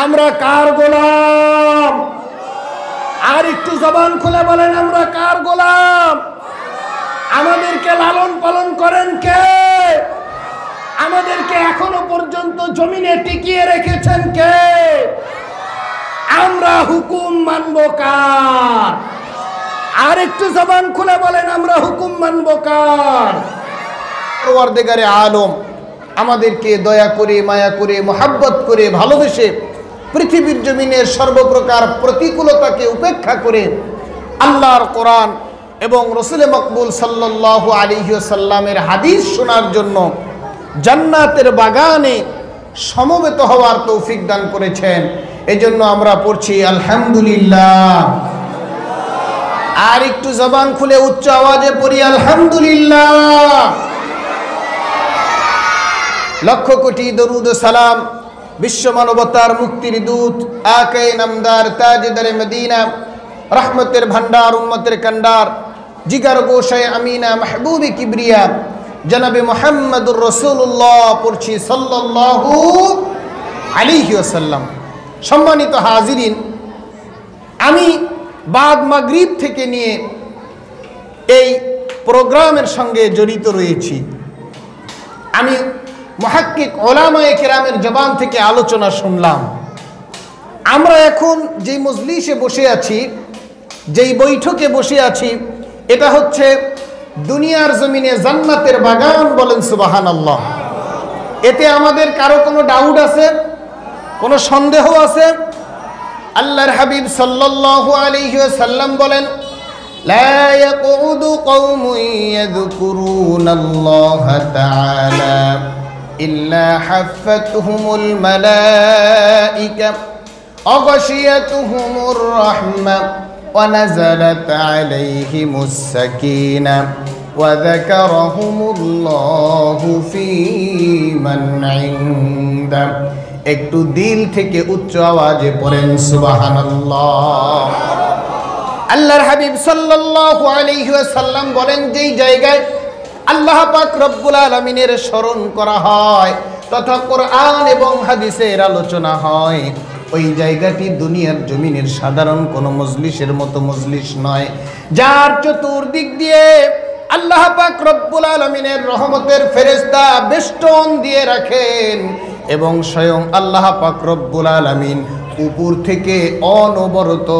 আমরা কার গোলাম? আর একটু জবান খুলে বলেন, আমরা কার গোলাম? আমাদেরকে লালন পালন করেন কে? আমাদেরকে এখনো পর্যন্ত জমিনে টিকিয়ে রেখেছেন কে? আমরা হুকুম মানব কার? আর একটু জবান খুলে বলেন, আমরা হুকুম মানব কার? পরওয়ারদিগারে আলম আমাদেরকে দয়া করে, মায়া করে, মোহাব্বত করে, ভালোবেসে পৃথিবীর জমিনের সর্বপ্রকার প্রতিকূলতাকে উপেক্ষা করে আল্লাহর কোরআন এবং রসুল মকবুল সাল্লাল্লাহু আলাইহি ওয়াসাল্লামের হাদিস শোনার জন্য জান্নাতের বাগানে সমবেত হওয়ার তৌফিক দান করেছেন। এজন্য আমরা পড়ছি আলহামদুলিল্লাহ। আর একটু জবান খুলে উচ্চ আওয়াজে পড়ি আলহামদুলিল্লাহ। লক্ষ কোটি দরুদ ও সালাম বিশ্ব মানবতার মুক্তির দূত আকে নামদার তাজদারে মদিনা, রহমতের ভান্ডার, উম্মতের কান্ডার, জিগার গোশায় আমিনা, মাহবুবে কিবরিয়া জনাবে মুহাম্মদুর রাসূলুল্লাহ পড়ছি সাল্লাল্লাহু আলাইহি ওয়াসাল্লাম। সম্মানিত হাজিরিন, আমি বাদ মাগরিব থেকে নিয়ে এই প্রোগ্রামের সঙ্গে জড়িত রয়েছি। আমি মুহাক্কিক উলামায়ে কেরামের জবান থেকে আলোচনা শুনলাম। আমরা এখন যেই মজলিসে বসে আছি, যেই বৈঠকে বসে আছি, এটা হচ্ছে দুনিয়ার জমিনে জান্নাতের বাগান। বলেন সুবহানাল্লাহ। এতে আমাদের কারো কোনো ডাউট আছে? কোনো সন্দেহ আছে? আল্লাহর হাবিব সাল্লাল্লাহু আলাইহি ওয়াসাল্লাম বলেন, লা ইয়াকুদু কওমুন ইয়াযকুরুনাল্লাহা তাআলা ইল্লা হাফাতহুমুল মালাইকা ওয়া গাশিয়াতুহুমুর রাহমা ওয়া নাযালাত আলাইহিমুস সাকিনা ওয়া যাকারাহুমুল্লাহু ফী মান ইনদা। একটু দিল থেকে উচ্চ আওয়াজে পড়েন সুবহানাল্লাহ। আল্লাহর হাবিব সাল্লাল্লাহু আলাইহি ওয়াসাল্লাম বলেন, যেই জায়গায় আল্লাহ পাক রব্বুল আলামিনের স্মরণ করা হয় তথা কোরআন এবং হাদিসের আলোচনা হয়, ওই জায়গাটি দুনিয়ার জমিনের সাধারণ কোনো মজলিসের মতো মজলিস নয়, যার চতুর্দিক দিয়ে আল্লাহ পাক রব্বুল আলামিনের রহমতের ফেরেশতা বেষ্টন দিয়ে রাখেন এবং স্বয়ং আল্লাহ পাক রব্বুল আলামিন উপর থেকে অনবরত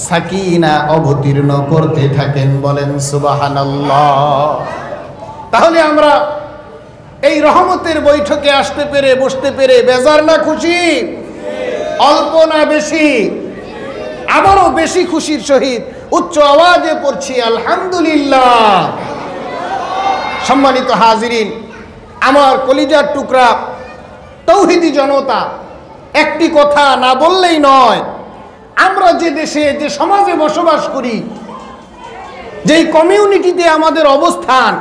সাকিনা অবতীর্ণ করতে থাকেন। বলেন সুবহানাল্লাহ। তাহলে আমরা এই রহমতের বৈঠকে আসতে পেরে, বসতে পেরে বেজার না খুশি? অল্প না বেশি? আবারও বেশি খুশির সহিত উচ্চ আওয়াজে পড়ছি আলহামদুলিল্লাহ। সম্মানিত হাজিরিন, আমার কলিজার টুকরা তৌহিদি জনতা, একটি কথা না বললেই নয়। আমরা যে দেশে, যে সমাজে বসবাস করি, যেই কমিউনিটিতে আমাদের অবস্থান,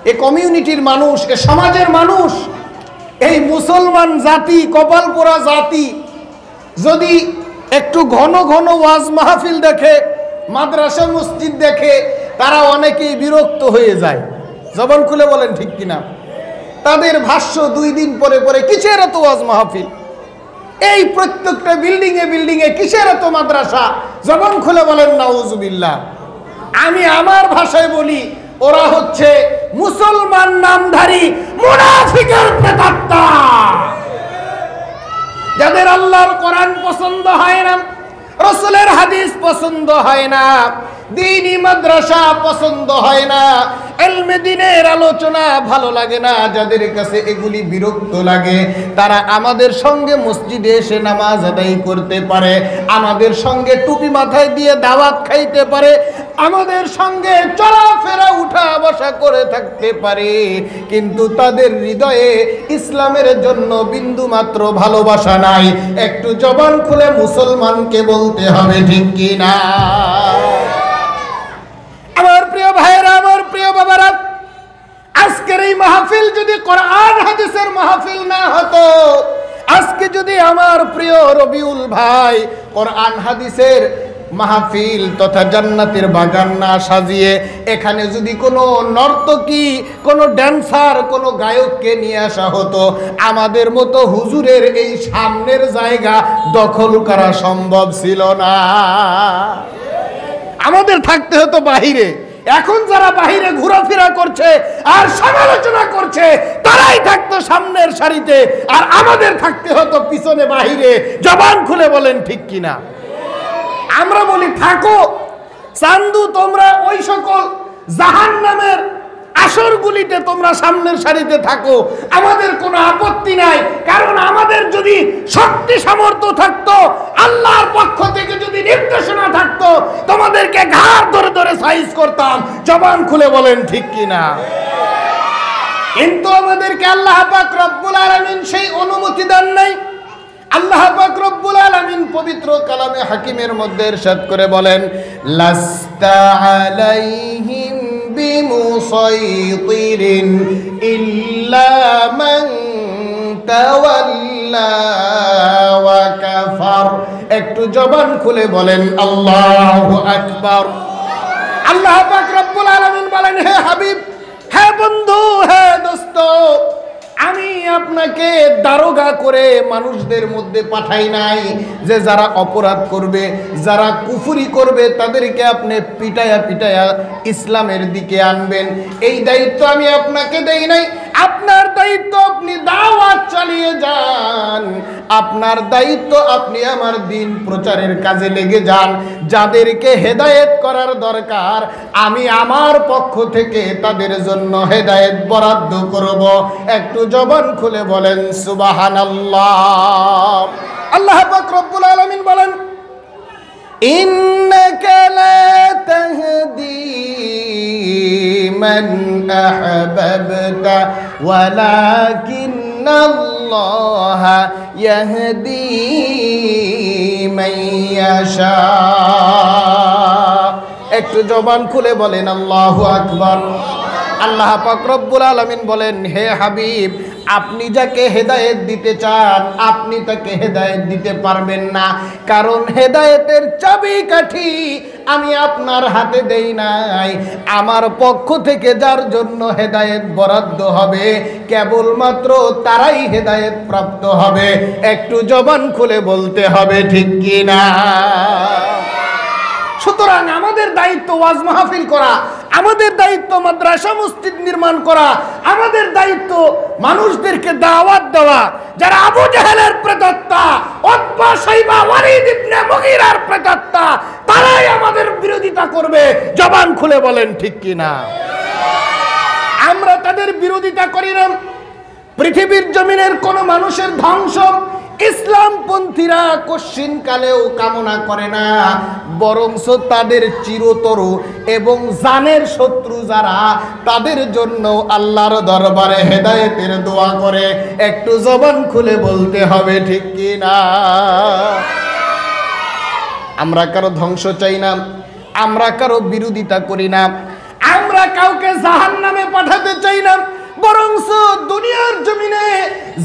এই কমিউনিটির মানুষ, এ সমাজের মানুষ, এই মুসলমান জাতি, কপাল পোড়া জাতি যদি একটু ঘন ঘন ওয়াজ মাহফিল দেখে, মাদ্রাসা মসজিদ দেখে, তারা অনেকেই বিরক্ত হয়ে যায়। জবান খুলে বলেন ঠিক কিনা? তাদের ভাষ্য 2 দিন পরে পরে, কিসের এত ওয়াজ মাহফিল? এই প্রত্যেকটা বিল্ডিংয়ে বিল্ডিংয়ে কিসের এত মাদ্রাসা? জবান খুলে বলেন নাউজুবিল্লাহ। আমি আমার ভাষায় বলি, ওরা হচ্ছে মুসলমান নামধারী মুনাফিকের প্রেতাত্মা, যাদের আল্লাহর কোরআন পছন্দ হয় না, রাসূলের হাদিস পছন্দ হয় না, দ্বীনি মাদ্রাসা পছন্দ হয় না, ইলমে দ্বীনের আলোচনা ভালো লাগে না, যাদের কাছে এগুলি বিরক্ত লাগে, তারা আমাদের সঙ্গে মসজিদে এসে নামাজ আদায় করতে পারে, আমাদের সঙ্গে টুপি মাথায় দিয়ে দাওয়াত খাইতে পারে, আমাদের সঙ্গে চলাফেরা উঠা বসা করে থাকতে পারে, কিন্তু তাদের হৃদয়ে ইসলামের জন্য বিন্দু মাত্র ভালোবাসা নাই। একটু জবান খুলে মুসলমানকে বলতে হবে, ঠিক কি না? আমার প্রিয় ভাইয়েরা, আমার প্রিয় বাবারা, আজকের এই মাহফিল যদি কোরআন হাদিসের মাহফিল না হতো, আজকে যদি আমার প্রিয় রবিউল ভাই কোরআন হাদিসের মাহফিল তথা জান্নাতের বাগান না সাজিয়ে এখানে যদি কোনো নর্তকী, কোনো ড্যান্সার, কোনো গায়ককে নিয়ে আসা হতো, আমাদের মতো হুজুরের এই সামনের জায়গা দখল করা সম্ভব ছিল না। আমাদের থাকতে হতো বাহিরে। এখন যারা বাহিরে ঘোরাফেরা করছে আর সমালোচনা করছে তারাই থাকতো সামনের সারিতে, আর আমাদের থাকতে হতো পিছনে বাহিরে। জবান খুলে বলেন ঠিক কিনা? আমরা বলি থাকো চান্দু, তোমরা ওই সকল জাহান্নামের আসরগুলিতে তোমরা সামনের সারিতে থাকো, আমাদের কোনো আপত্তি নাই। কারণ আমাদের যদি শক্তি সামর্থ্য থাকতো, আল্লাহর পক্ষ থেকে যদি নির্দেশনা থাকতো, তোমাদেরকে ঘাড় ধরে ধরে সাইজ করতাম। জবান খুলে বলেন ঠিক কিনা? কিন্তু আমাদেরকে আল্লাহ পাক রব্বুল আলামিন সেই অনুমতি দেন নাই। আল্লাহ পাক রব্বুল আলামিন পবিত্র কালামে হাকিমের মধ্যে ইরশাদ করে বলেন, লাস্তা আলাইহিম বিমুসাইতিরিন ইল্লা মান তাওয়াল্লা ওয়া কাফার। একটু জবান খুলে বলেন আল্লাহু আকবার। আল্লাহ পাক রব্বুল আলামিন বলেন, হে হাবিব, হে বন্ধু, হে দোস্ত, আমি আপনাকে দারোগা করে মানুষদের মধ্যে পাঠাই নাই যে যারা অপরাধ করবে, যারা কুফরি করবে তাদেরকে আপনি পিটায়া পিটায়া ইসলামের দিকে আনবেন। এই দায়িত্ব আমি আপনাকে দেই নাই। আপনার দায়িত্ব আপনি দাওয়াত চালিয়ে যান। আপনার দায়িত্ব আপনি আমার দিন প্রচারের কাজে লেগে যান। যাদেরকে হেদায়েত করার দরকার আমি আমার পক্ষ থেকে তাদের জন্য হেদায়েত বরাদ্দ করব। একটু জবান খুলে বলেন সুবহানাল্লাহ। আল্লাহ পাক রব্বুল আলামিন বলেন, ইন্নাকা লা তাহদি মান আহবাবতা ওয়ালাকিন্নাল্লাহা ইয়াহদি মান ইয়াশা। একটু জবান খুলে বলেন আল্লাহু আকবার। আল্লাহ পাক রব্বুল আলামিন বলেন, হে হাবিব, আপনি যাকে হেদায়েত দিতে চান আপনি তাকে হেদায়েত দিতে পারবেন না। কারণ হেদায়েতের চাবিকাঠি আমি আপনার হাতে দেই নাই। আমার পক্ষ থেকে যার জন্য হেদায়েত বরাদ্দ হবে কেবলমাত্র তারাই হেদায়েত প্রাপ্ত হবে। একটু জবান খুলে বলতে হবে ঠিক কি না? সুতরাং আমাদের দায়িত্ব ওয়াজ মাহফিল করা, আমাদের দায়িত্ব মাদ্রাসা মসজিদ নির্মাণ করা, আমাদের দায়িত্ব মানুষদেরকে দাওয়াত দেওয়া। যারা আবু জাহেলের প্রেতাত্মা, উতবা শাইবা ওয়ালিদ ইবনে মুগীরার প্রেতাত্মা, তারাই আমাদের বিরোধিতা করবে। জবান খুলে বলেন ঠিক কি না? আমরা তাদের বিরোধিতা করি না। পৃথিবীর জমিনের কোন মানুষের ধ্বংস ইসলামপন্থীরা কশ্চিনকালেও কামনা করে না, বরঞ্চ তাদের চিরতর এবং জানের শত্রু যারা তাদের জন্য আল্লাহর দরবারে হেদায়েতের দোয়া করে। একটু জবান খুলে বলতে হবে ঠিক কি না? আমরা কারো ধ্বংস চাই না, আমরা কারো বিরোধিতা করি না, আমরা কাউকে জাহান্নামে পাঠাতে চাই না। বরঞ্চ দুনিয়ার জমিনে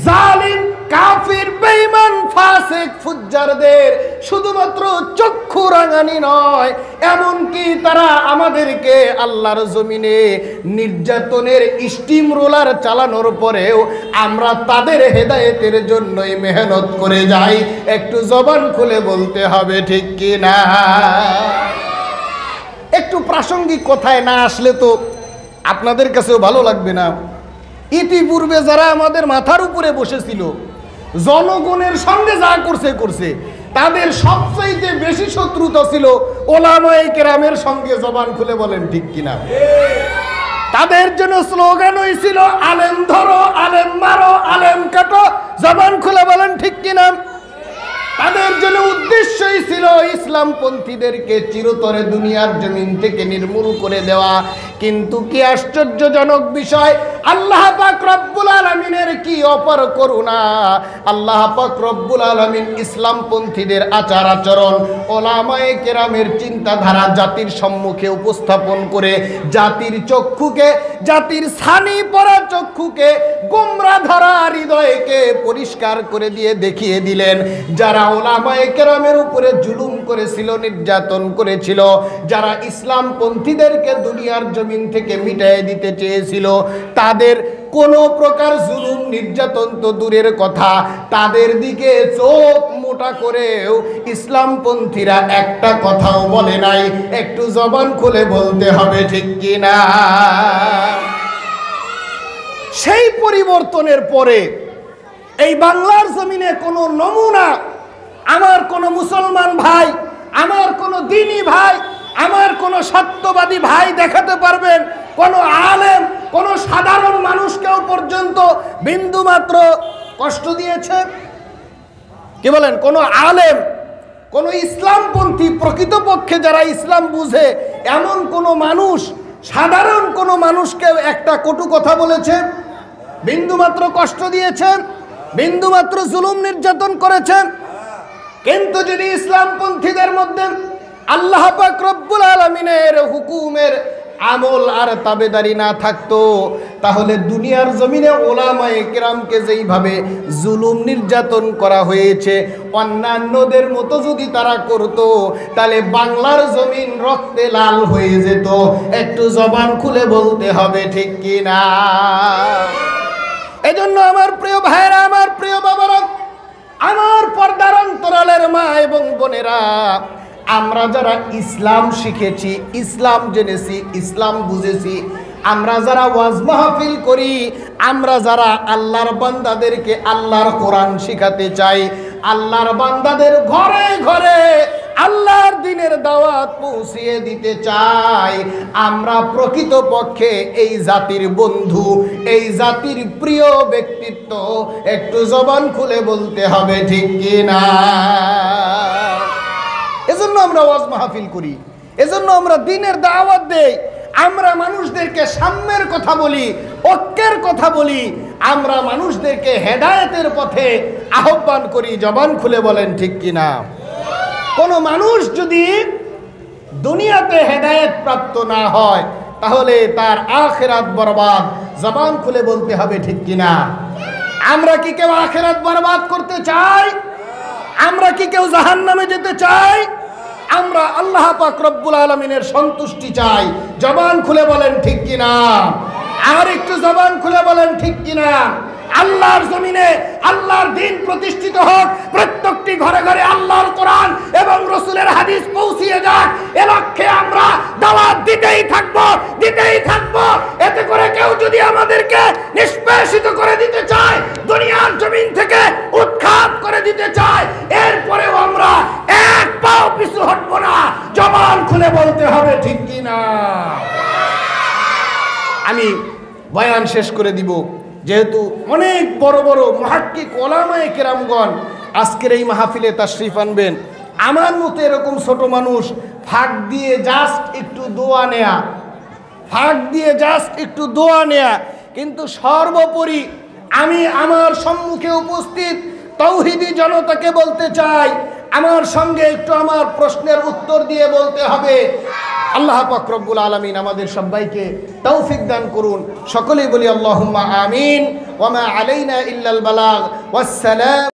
জালিম, কাফির, বেঈমান, ফাসিক, ফুজ্জারদের শুধুমাত্র চক্ষু রাঙানি নয়, এমনকি তারা আমাদেরকে আল্লাহর জমিনে নির্যাতনের স্টিম রোলার চালানোর পরেও আমরা তাদের হেদায়েতের জন্যই মেহনত করে যাই। একটু জবান খুলে বলতে হবে ঠিক কি না? একটু প্রাসঙ্গিক কথায় না আসলে তো আপনাদের কাছেও ভালো লাগবে না। ইতিপূর্বে যারা আমাদের মাথার উপরে বসেছিল, জনগণের সঙ্গে যা করছে তাদের সবচাইতে বেশি শত্রুতা ছিল ওলামায়ে কেরামের সঙ্গে। জবান খুলে বলেন ঠিক কিনা? তাদের জন্য স্লোগান হয়েছিল আলেম ধরো, আলেম মারো, আলেম কাটো। জবান খুলে বলেন ঠিক কিনা? তাদের জন্য উদ্দেশ্যই ছিল ইসলামপন্থীদেরকে চিরতরে দুনিয়ার জমিন থেকে নির্মূল করে দেওয়া। কিন্তু কি আশ্চর্যজনক বিষয়, আল্লাহ পাক রব্বুল আলামিনের কি অপার করুণা, আল্লাহ পাক রব্বুল আলামিন ইসলামপন্থীদের আচার আচরণ, ওলামায়ে কেরামের চিন্তাধারা জাতির সম্মুখে উপস্থাপন করে জাতির চক্ষুকে, জাতির ছানি পড়া চক্ষুকে, গোমরা ধরা হৃদয়কে পরিষ্কার করে দিয়ে দেখিয়ে দিলেন, যারা ওলামায়ে কেরামের উপরে জুলুম করেছিল, নির্যাতন করেছিল, যারা ইসলামপন্থীদেরকে দুনিয়ার জমিন থেকে মিটিয়ে দিতে চেয়েছিল, তাদের কোনো প্রকার জুলুম নির্যাতন তো দূরের কথা, তাদের দিকে চোখ মোটা করেও ইসলামপন্থীরা একটা কথাও বলে নাই। একটু জবান খুলে বলতে হবে ঠিক কিনা? সেই পরিবর্তনের পরে এই বাংলার জমিনে কোনো নমুনা আমার কোনো মুসলমান ভাই, আমার কোনো দ্বীনি ভাই, আমার কোনো সত্যবাদী ভাই দেখাতে পারবেন? কোনো আলেম, কোনো সাধারণ মানুষকেও পর্যন্ত বিন্দুমাত্র কষ্ট দিয়েছে? কি বলেন? কোনো আলেম, কোনো ইসলামপন্থী, প্রকৃতপক্ষে যারা ইসলাম বুঝে এমন কোনো মানুষ, সাধারণ কোনো মানুষকেও একটা কটু কথা বলেছেন? বিন্দুমাত্র কষ্ট দিয়েছেন? বিন্দুমাত্র জুলুম নির্যাতন করেছেন? কিন্তু যদি ইসলামপন্থীদের মধ্যে আল্লাহ পাক রব্বুল আলামিনের হুকুমের আমল আর তাবেদারি না থাকতো, তাহলে দুনিয়ার জমিনে ওলামায়ে কেরামকে যেইভাবে জুলুম নির্যাতন করা হয়েছে, অন্যান্যদের মতো যদি তারা করত, তাহলে বাংলার জমিন রক্তে লাল হয়ে যেত। একটু জবান খুলে বলতে হবে ঠিক কিনা? এজন্য আমার প্রিয় ভাইরা, আমার প্রিয় বাবারা, আমার পর্দার অন্তরালের মা এবং বোনেরা, আমরা যারা ইসলাম শিখেছি, ইসলাম জেনেছি, ইসলাম বুঝেছি, আমরা যারা ওয়াজ মাহফিল করি, আমরা যারা আল্লাহর বান্দাদেরকে আল্লাহর কোরআন শিখাতে চাই, আল্লাহর বান্দাদের ঘরে ঘরে আল্লাহর দ্বীনের দাওয়াত পৌঁছিয়ে দিতে চাই, আমরা প্রকৃতপক্ষে এই জাতির বন্ধু, এই জাতির প্রিয় ব্যক্তিত্ব। একটু জবান খুলে বলতে হবে ঠিক কিনা? এজন্য আমরা ওয়াজ মাহফিল করি, এজন্য আমরা দ্বীনের দাওয়াত দেই, আমরা মানুষদেরকে সাম্যের কথা বলি, ঐক্যের কথা বলি, আমরা মানুষদেরকে হেদায়েতের পথে আহ্বান করি। জবান খুলে বলেন ঠিক কিনা? কোন মানুষ যদি দুনিয়াতে হেদায়েত প্রাপ্ত না হয়, তাহলে তার আখিরাত বরবাদ। জবান খুলে বলতে হবে ঠিক কিনা? আমরা কি কেউ আখিরাত বরবাদ করতে চাই? আমরা কি কেউ জাহান্নামে যেতে চাই? আমরা আল্লাহ পাক রব্বুল আলামিনের সন্তুষ্টি চাই। জবান খুলে বলেন ঠিক কিনা? আর একটু জবান খুলে বলেন ঠিক কিনা? আল্লাহর জমিনে আল্লাহর দ্বীন প্রতিষ্ঠিত হোক, প্রত্যেকটি ঘরে ঘরে আল্লাহর কোরআন এবং রাসূলের হাদিস পৌঁছিয়ে যাক, এ লক্ষ্যে আমরা দাওয়াত দিতেই থাকবো, দিতেই থাকবো। এতে করে কেউ যদি আমাদেরকে নিষ্পেষিত করে দিতে চায়, দুনিয়ার জমিন থেকে উৎখাত করে দিতে চায়, এরপরেও আমরা এক পাও পিছু হটবো না। জবান খুলে বলতে হবে ঠিক কিনা? আমি বয়ান শেষ করে দিব, যেহেতু অনেক বড় বড় মুহাক্কিক ওলামায়ে কেরামগণ আজকের এই মাহফিলে তাশরিফ আনবেন। আমার মতো এরকম ছোট মানুষ ফাঁক দিয়ে জাস্ট একটু দোয়া নেয়া, ফাঁক দিয়ে জাস্ট একটু দোয়া নেয়া। কিন্তু সর্বোপরি আমি আমার সম্মুখে উপস্থিত তাওহীদি জনতাকে বলতে চাই, আমার সঙ্গে একটু আমার প্রশ্নের উত্তর দিয়ে বলতে হবে। আল্লাহ পাক রব্বুল আলামিন আমাদের সবাইকে তৌফিক দান করুন। সকলেই বলি আল্লাহুম্মা আমিন। ওয়া মা আলাইনা ইল্লাল বালাগ। ওয়াসসালাম।